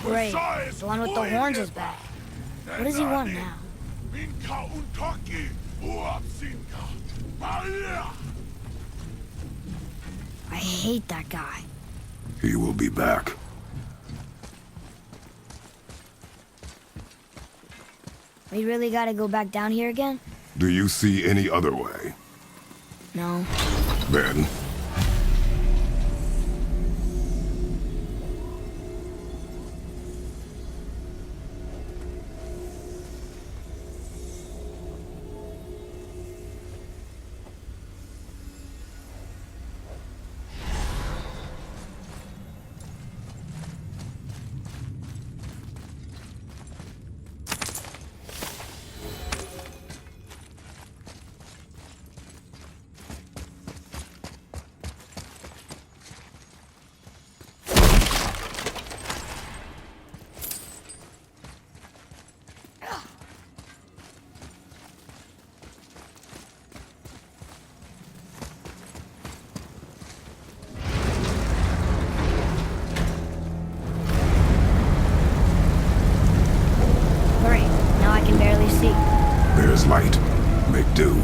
Great. The one with the horns is back. What does he want now? I hate that guy. He will be back. We really gotta go back down here again? Do you see any other way? No. Then... There's light. Make do.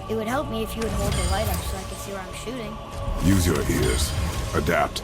It would help me if you would hold the light up so I could see where I'm shooting. Use your ears. Adapt.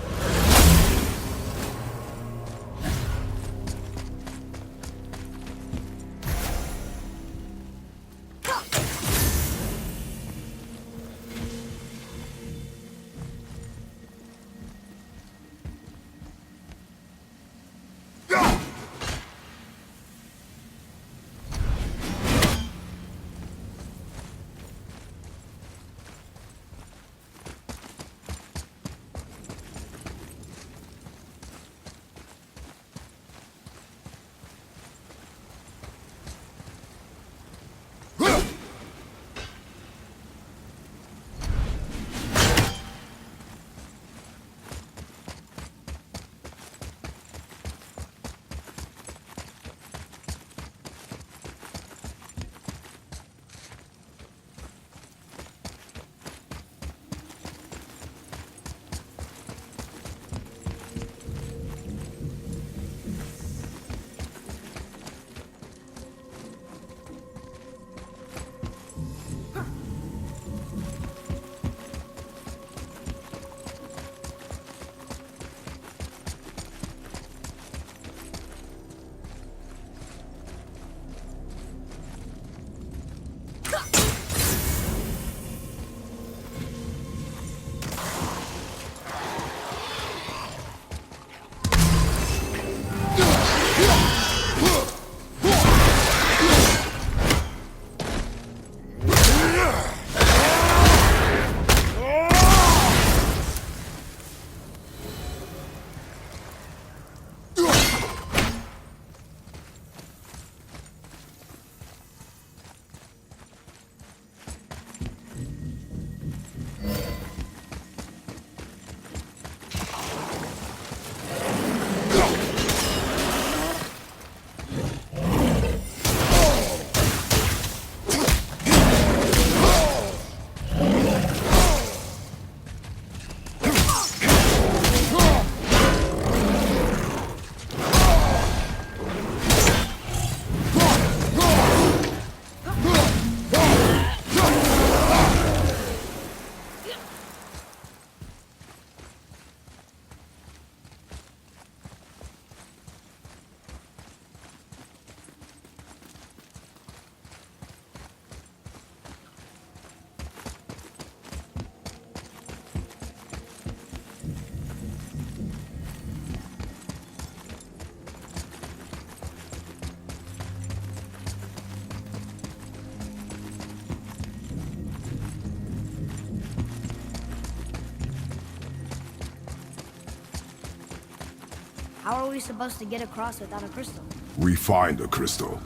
How are we supposed to get across without a crystal? We find a crystal.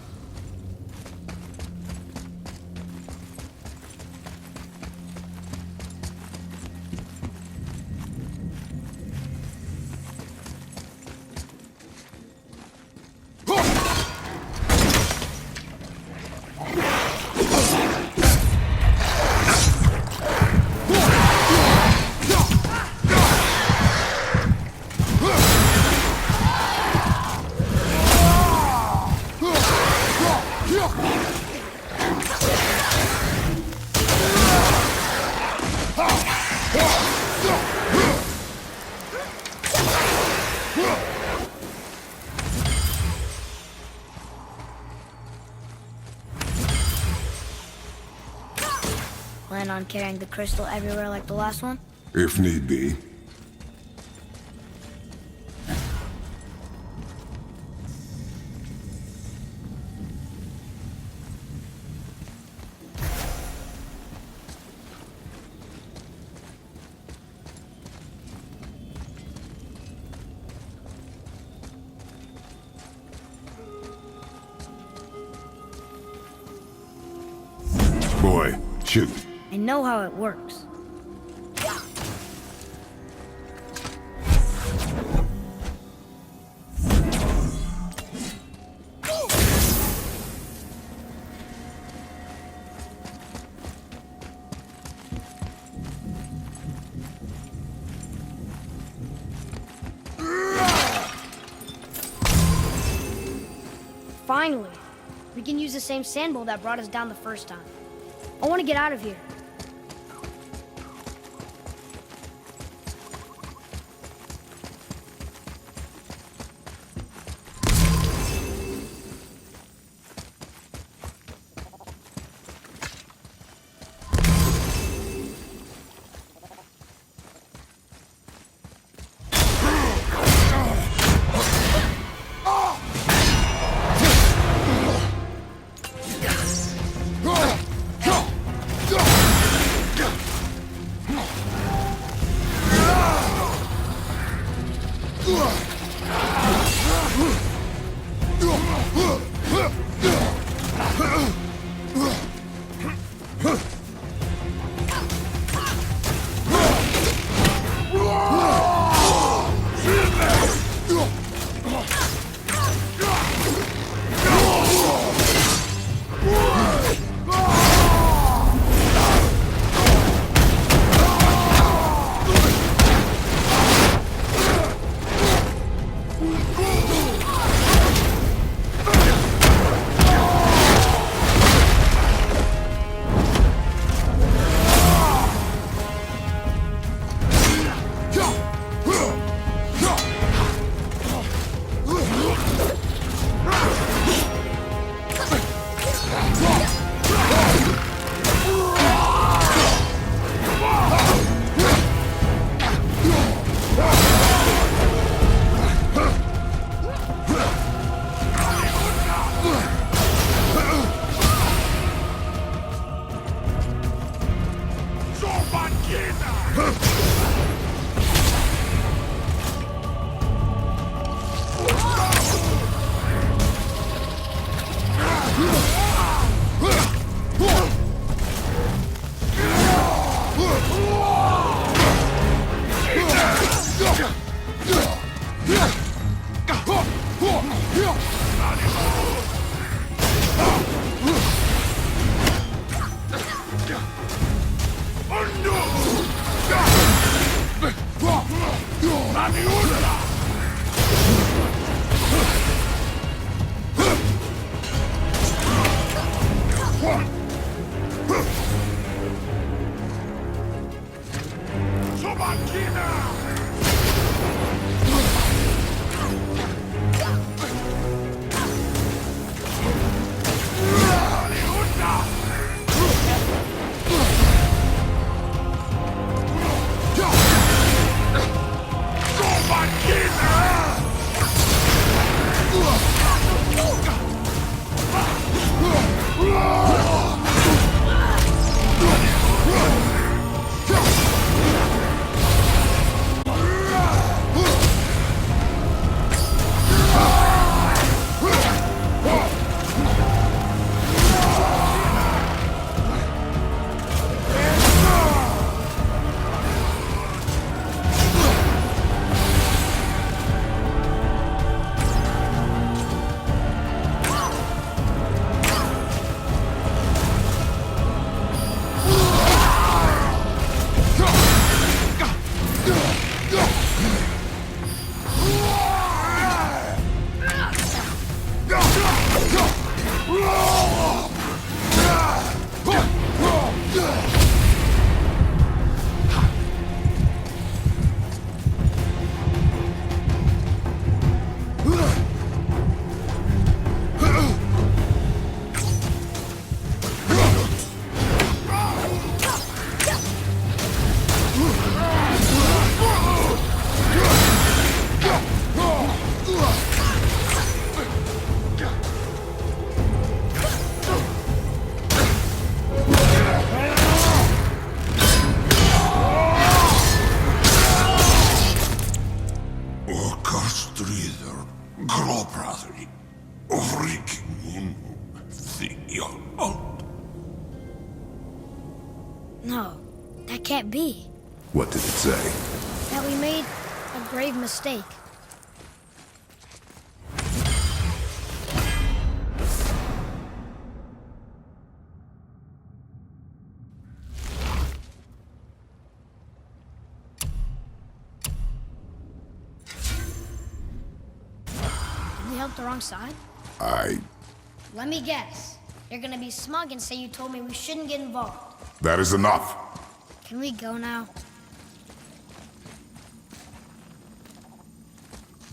Plan on carrying the crystal everywhere like the last one? If need be. Boy, shoot. I know how it works. Finally! We can use the same sand bowl that brought us down the first time. I want to get out of here. Gråprateri. Vriking. No, that can't be. What did it say? That we made a grave mistake. Did we help the wrong side? Let me guess. You're gonna be smug and say you told me we shouldn't get involved. That is enough. Can we go now?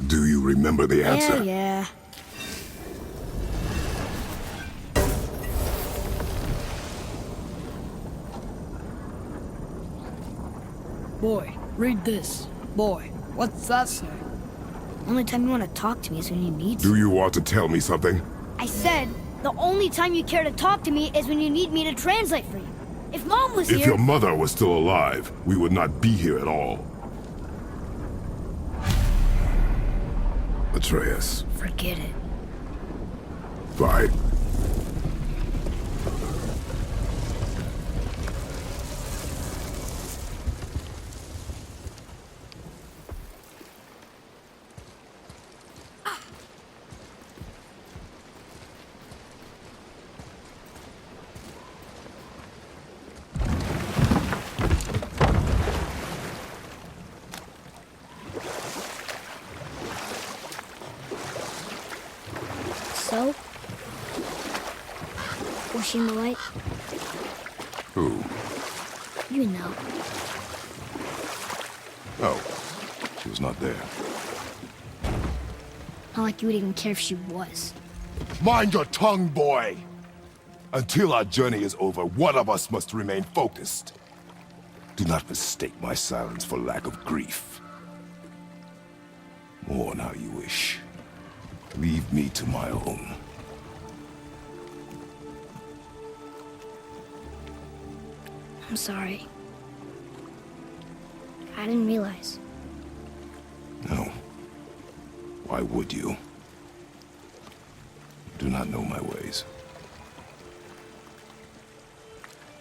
Do you remember the answer? Yeah. Boy, read this. Boy, what's that say? Only time you want to talk to me is when you need to. Do you want to tell me something? I said, the only time you care to talk to me is when you need me to translate for you. If Mom was If here... your mother was still alive, we would not be here at all. Atreus. Forget it. Fine. So? Was she in the light? Who? You know. Oh. She was not there. Not like you would even care if she was. Mind your tongue, boy! Until our journey is over, one of us must remain focused. Do not mistake my silence for lack of grief. Mourn how you wish. Leave me to my own. I'm sorry. I didn't realize. No. Why would you? You do not know my ways.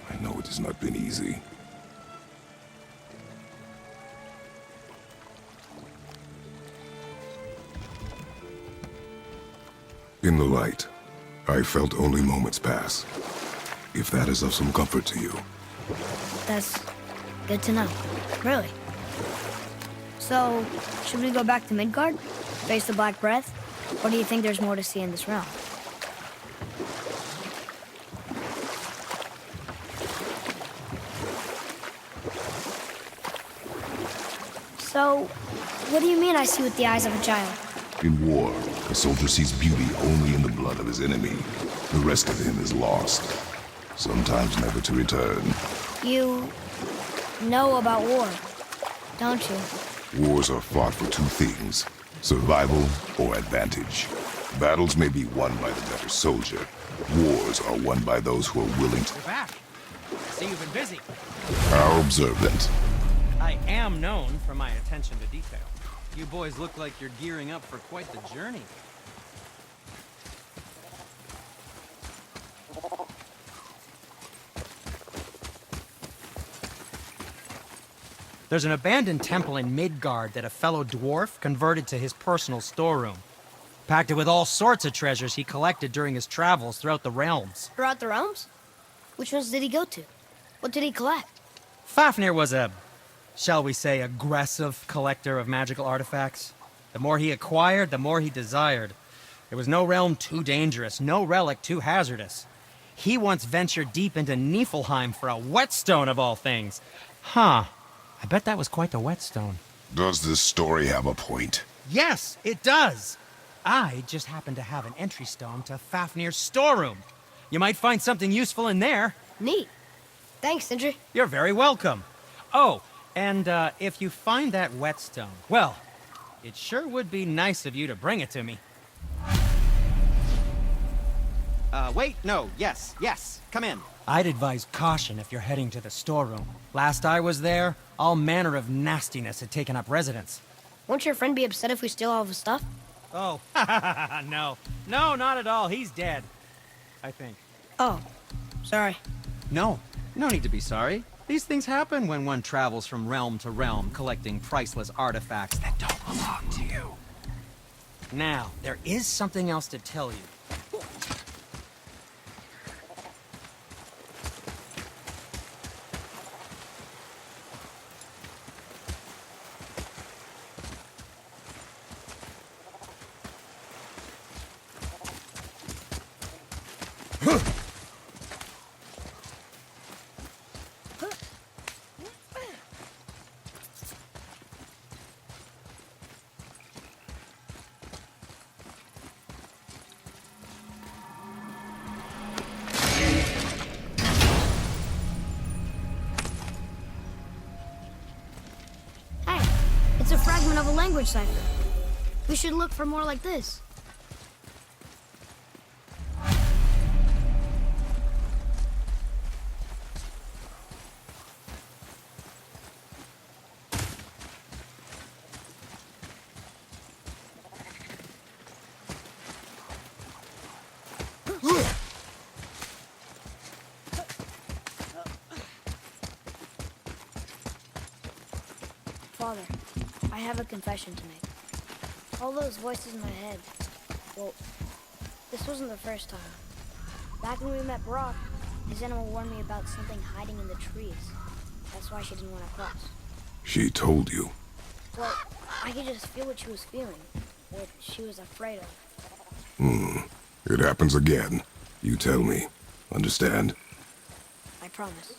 I know it has not been easy. In the light, I felt only moments pass. If that is of some comfort to you. That's good to know. Really. So, should we go back to Midgard? Face the Black Breath? Or do you think there's more to see in this realm? So, what do you mean I see with the eyes of a child? In war, a soldier sees beauty only in the blood of his enemy. The rest of him is lost, sometimes never to return. You know about war, don't you? Wars are fought for two things, survival or advantage. Battles may be won by the better soldier. Wars are won by those who are willing to... You're back. I see you've been busy. How observant. I am known for my attention to detail. You boys look like you're gearing up for quite the journey. There's an abandoned temple in Midgard that a fellow dwarf converted to his personal storeroom. Packed it with all sorts of treasures he collected during his travels throughout the realms. Throughout the realms? Which ones did he go to? What did he collect? Fafnir was a, shall we say, aggressive collector of magical artifacts. The more he acquired, the more he desired. There was no realm too dangerous, no relic too hazardous. He once ventured deep into Niflheim for a whetstone of all things. Huh. I bet that was quite the whetstone. Does this story have a point? Yes, it does. I just happen to have an entry stone to Fafnir's storeroom. You might find something useful in there. Neat. Thanks, Sindri. You're very welcome. Oh, and if you find that whetstone, well, it sure would be nice of you to bring it to me. Wait, no, yes, come in. I'd advise caution if you're heading to the storeroom. Last I was there, all manner of nastiness had taken up residence. Won't your friend be upset if we steal all of his stuff? Oh, no. No, not at all. He's dead. I think. Oh, sorry. No, no need to be sorry. These things happen when one travels from realm to realm, collecting priceless artifacts that don't belong to you. Now, there is something else to tell you. Hey, it's a fragment of a language cipher. We should look for more like this. Father, I have a confession to make. All those voices in my head, well, this wasn't the first time. Back when we met Brock, his animal warned me about something hiding in the trees. That's why she didn't want to cross. She told you. Well, I could just feel what she was feeling, what she was afraid of. It happens again. You tell me. Understand? I promise.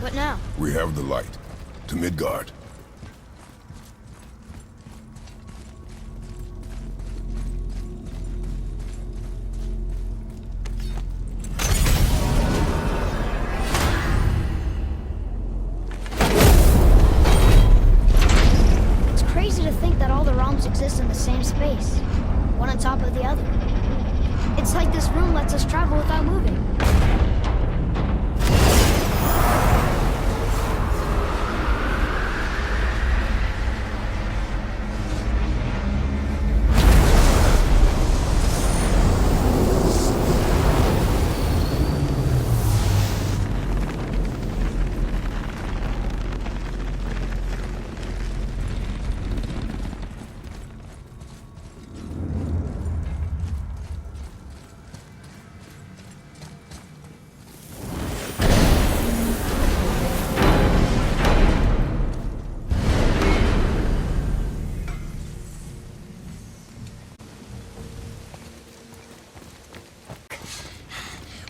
What now? We have the light. To Midgard. It's crazy to think that all the realms exist in the same space, one on top of the other. It's like this room lets us travel without moving.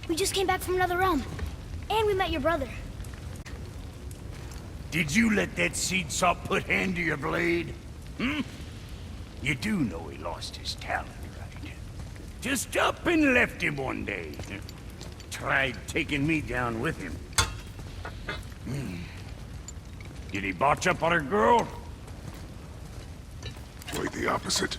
We just came back from another realm. And we met your brother. Did you let that seed sop put hand to your blade? Hmm? You do know he lost his talent, right? Just up and left him one day. Tried taking me down with him. Did he botch up on a girl? Quite the opposite.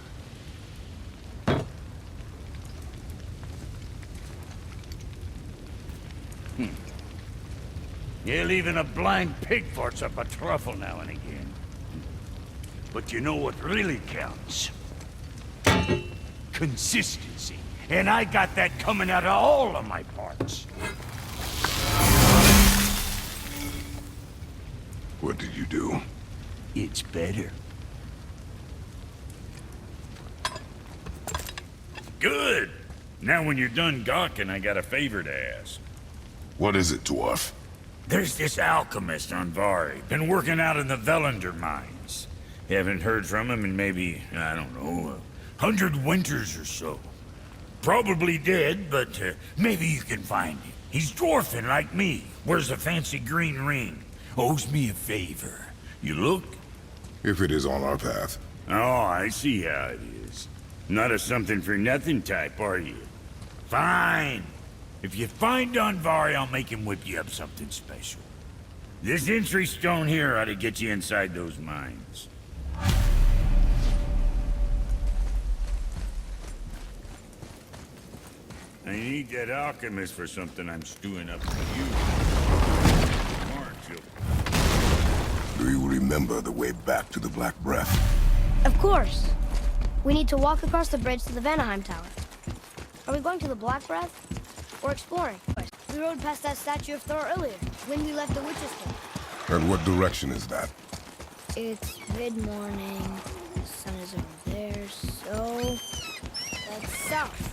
Yeah, even a blind pig farts up a truffle now and again. But you know what really counts? Consistency. And I got that coming out of all of my parts. What did you do? It's better. Good! Now when you're done gawking, I got a favor to ask. What is it, dwarf? There's this alchemist on Vari, been working out in the Velander mines. Haven't heard from him in maybe, I don't know, 100 winters or so. Probably dead, but maybe you can find him. He's dwarfing like me, wears a fancy green ring, owes me a favor. You look? If it is on our path, Oh, I see how it is. Not a something-for-nothing type, are you? Fine. If you find Andvari, I'll make him whip you up something special. This entry stone here ought to get you inside those mines. I need that alchemist for something I'm stewing up for you. Aren't you? Do you remember the way back to the Black Breath? Of course. We need to walk across the bridge to the Vanaheim Tower. Are we going to the Black Breath? Or exploring? We rode past that statue of Thor earlier, when we left the Witch's Cave. And what direction is that? It's mid-morning. The sun is over there, so... that's south.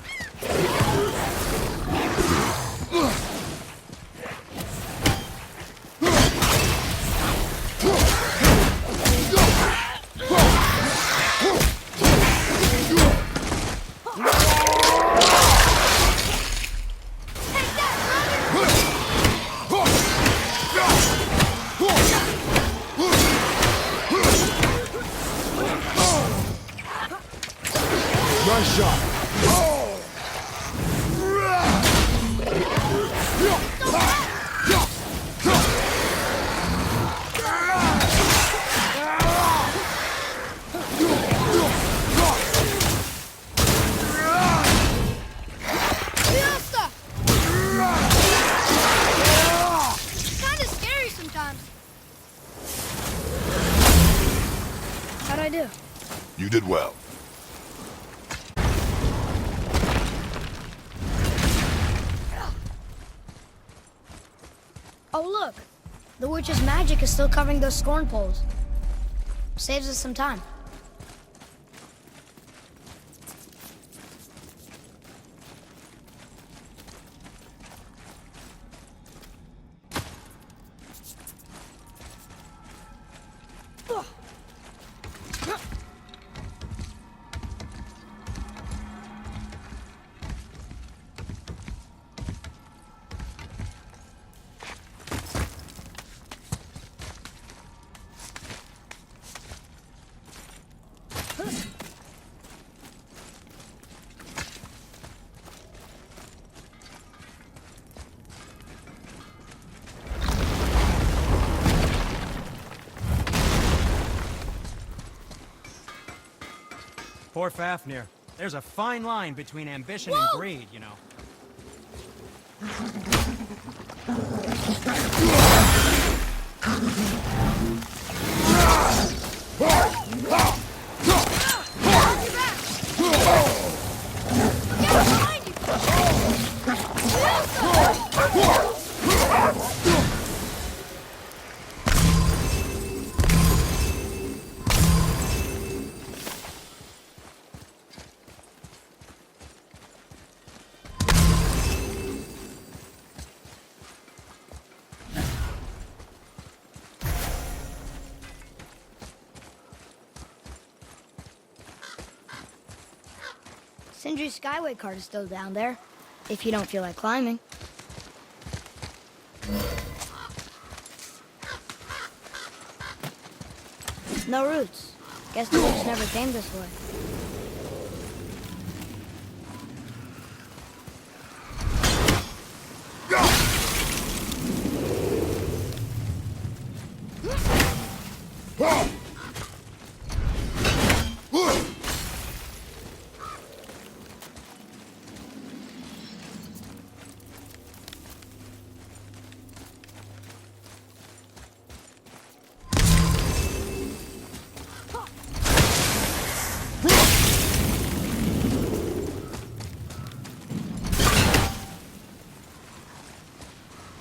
Nice shot. Fiesta! It's kind of scary sometimes. How'd I do? You did well. Oh, look! The witch's magic is still covering those scorn poles. Saves us some time. Poor Fafnir. There's a fine line between ambition and greed, you know. Sindri's Skyway cart is still down there, if you don't feel like climbing. No roots. Guess the witch never came this way.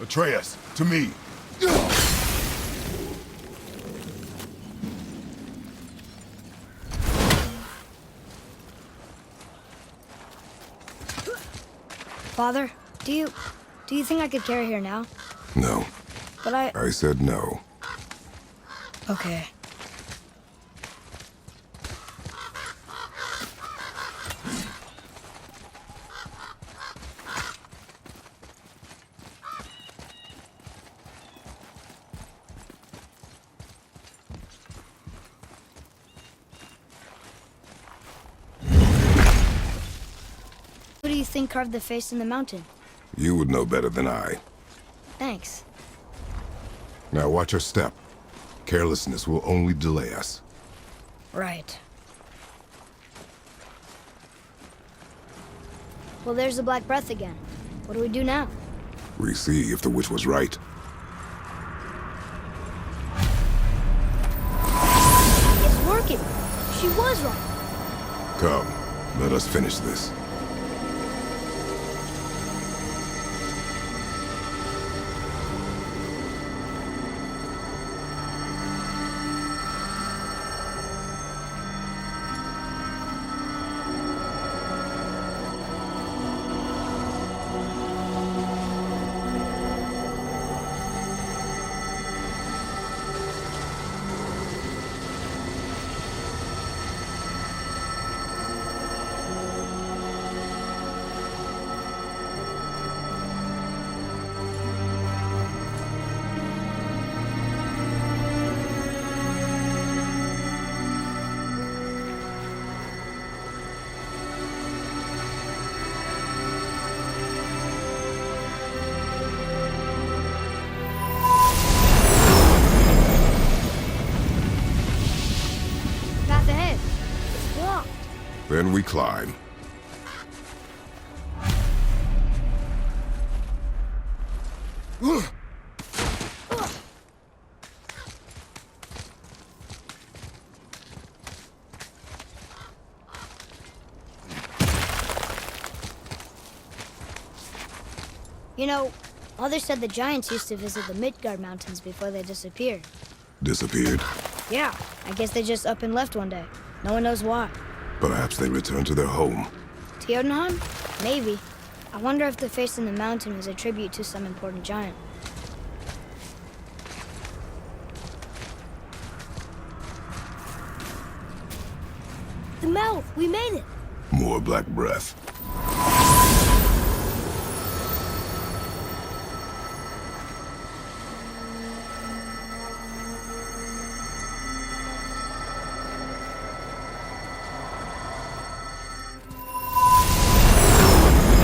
Atreus, to me. Father, do you think I could carry her now? No. But I said no. Okay. think carved the face in the mountain? You would know better than I. Thanks. Now watch your step. Carelessness will only delay us. Right. Well, there's the Black Breath again. What do we do now? We see if the witch was right. It's working! She was right! Come, let us finish this. Path ahead. It's blocked. Then we climb. You know, Mother said the giants used to visit the Midgard Mountains before they disappeared. Disappeared. Yeah, I guess they just up and left one day. No one knows why. Perhaps they returned to their home. To Jotunheim? Maybe. I wonder if the face in the mountain was a tribute to some important giant. The mouth! We made it! More black breath.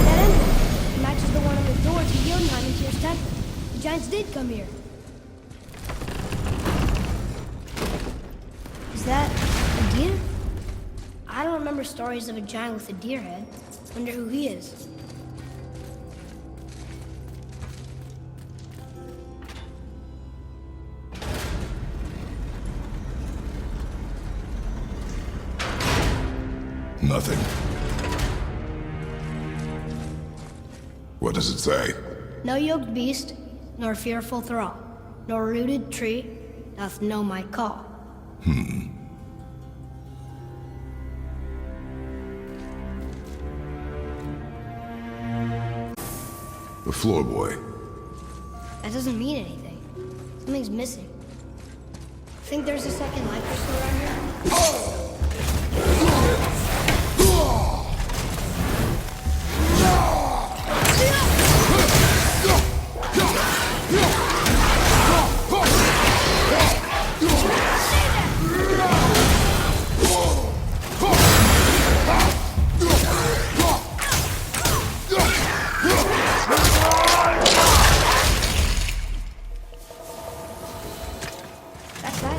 That emblem matches the one on the door to Jotunheim and Tyr's temple. The giants did come here. Is that a deer? I don't remember stories of a giant with a deer head. Wonder who he is. Nothing. What does it say? No yoked beast, nor fearful thrall, nor rooted tree doth know my call. The floor boy. That doesn't mean anything. Something's missing. Think there's a second life crystal around here? That's that.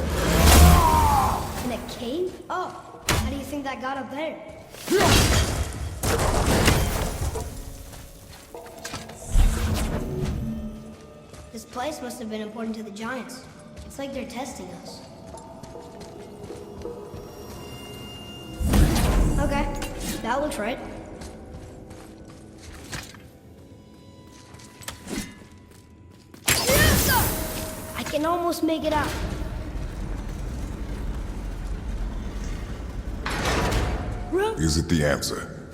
In a cave? Oh, how do you think that got up there? This place must have been important to the giants. It's like they're testing us. Okay, that looks right. I can almost make it out. Is it the answer?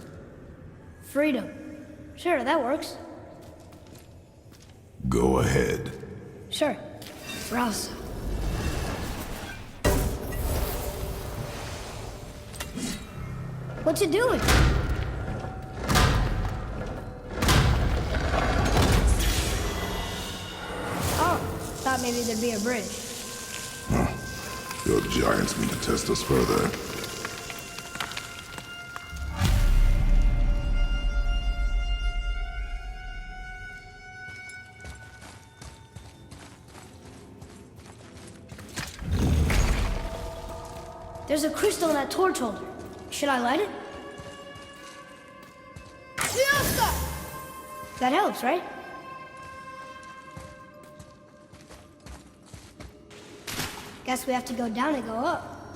Freedom. Sure, that works. Go ahead. Sure. Rouse. What's it doing? Oh, thought maybe there'd be a bridge. Your giants mean to test us further. There's a crystal in that torch holder. Should I light it? That helps, right? Guess we have to go down and go up.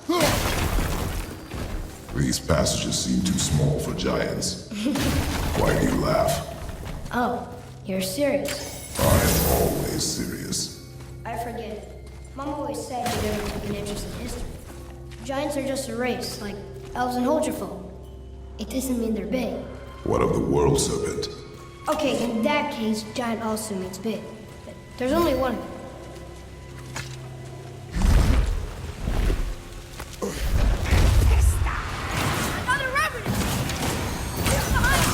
These passages seem too small for giants. Why do you laugh? Oh, you're serious. I am always serious. I forget. Mom always said you never took an interest in history. Giants are just a race, like elves and Holgerfolk. It doesn't mean they're big. What of the world serpent? Okay, in that case, giant also means big. There's only one of them. Another revenant! He's behind!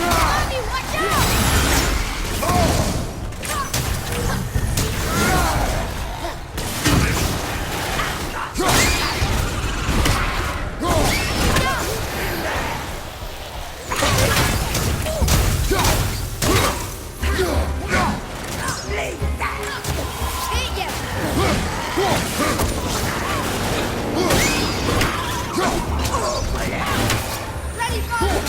Mommy, watch out! Ready, father!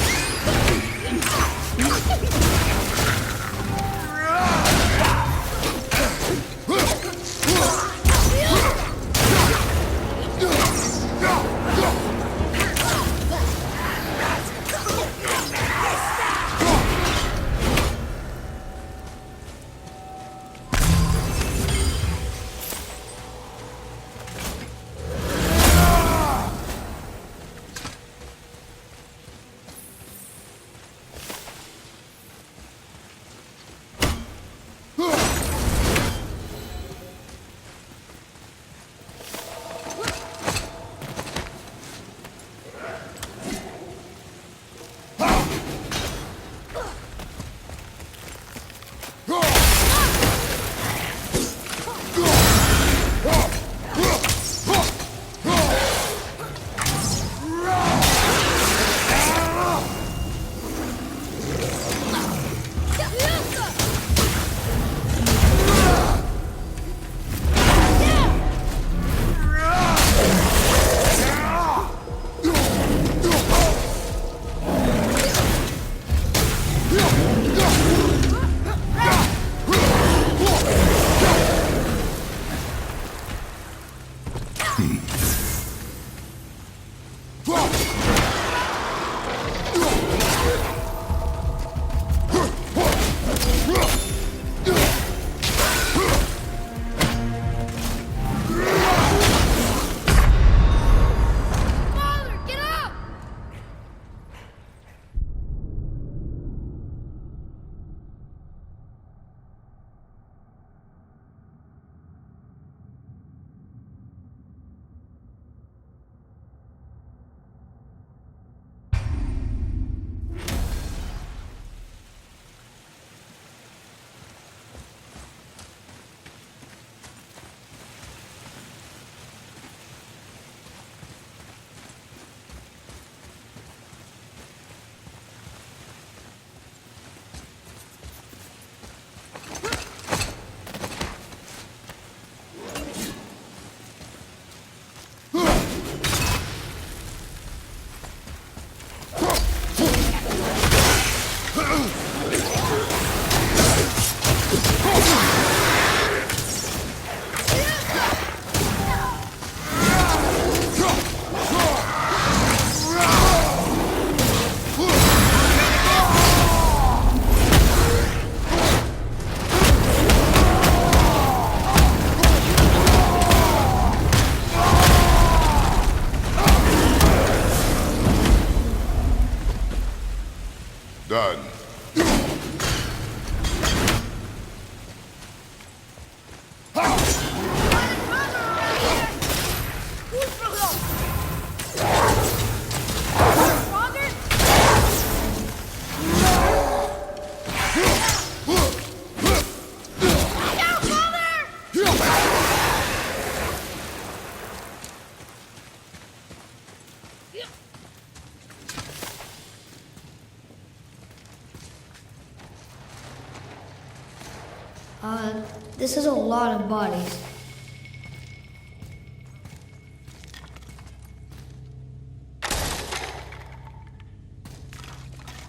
This is a lot of bodies.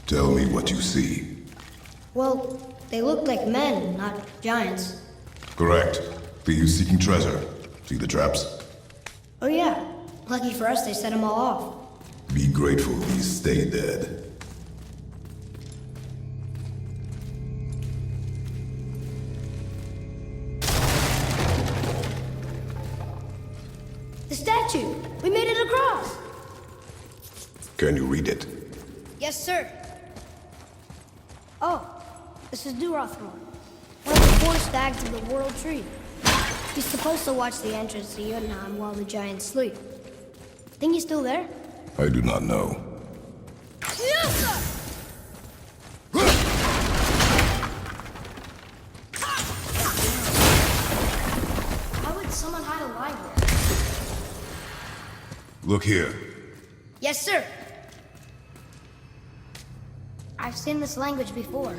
Tell me what you see. Well, they look like men, not giants. Correct. Thieves seeking treasure. See the traps? Oh yeah, lucky for us they set them all off. Be grateful these stay dead. The statue! We made it across! Can you read it? Yes, sir. Oh, this is Durothmore, one of the 4 stags of the World Tree. He's supposed to watch the entrance to Jotunheim while the giants sleep. Think he's still there? I do not know. How would someone hide alive here? Look here. Yes, sir. I've seen this language before.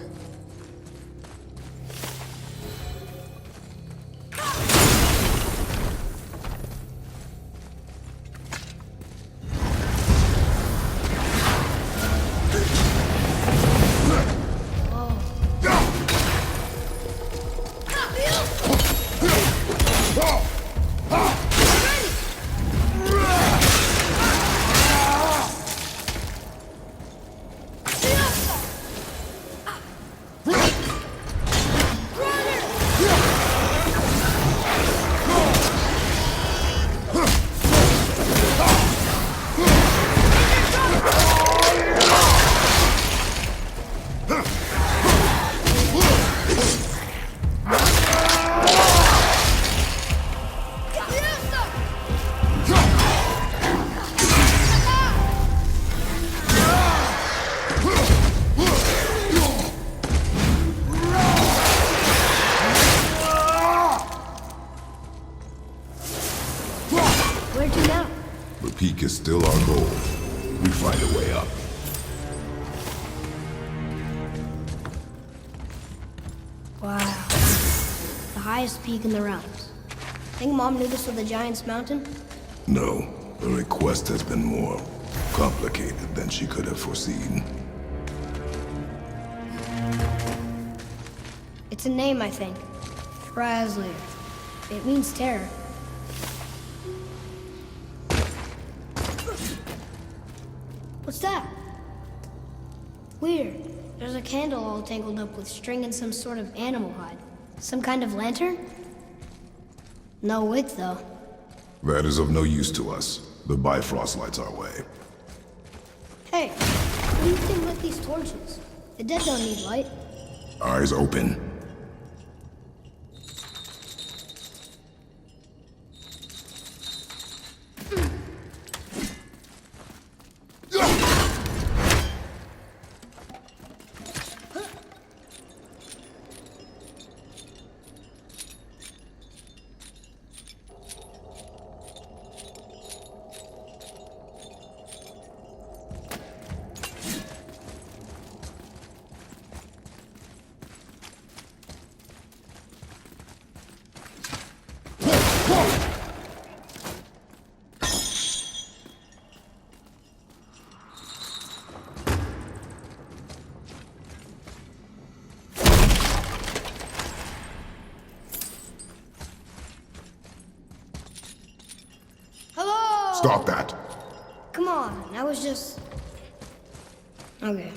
Where'd you now? The peak is still our goal. We find a way up. Wow. The highest peak in the realms. Think Mom knew this was the Giant's Mountain? No, the request has been more complicated than she could have foreseen. It's a name, I think. Razzler. It means terror. What's that? Weird. There's a candle all tangled up with string and some sort of animal hide. Some kind of lantern? No wick, though. That is of no use to us. The Bifrost lights our way. Hey, what do you think with these torches? The dead don't need light. Eyes open. Hello! Stop that! Come on, that was just... Okay.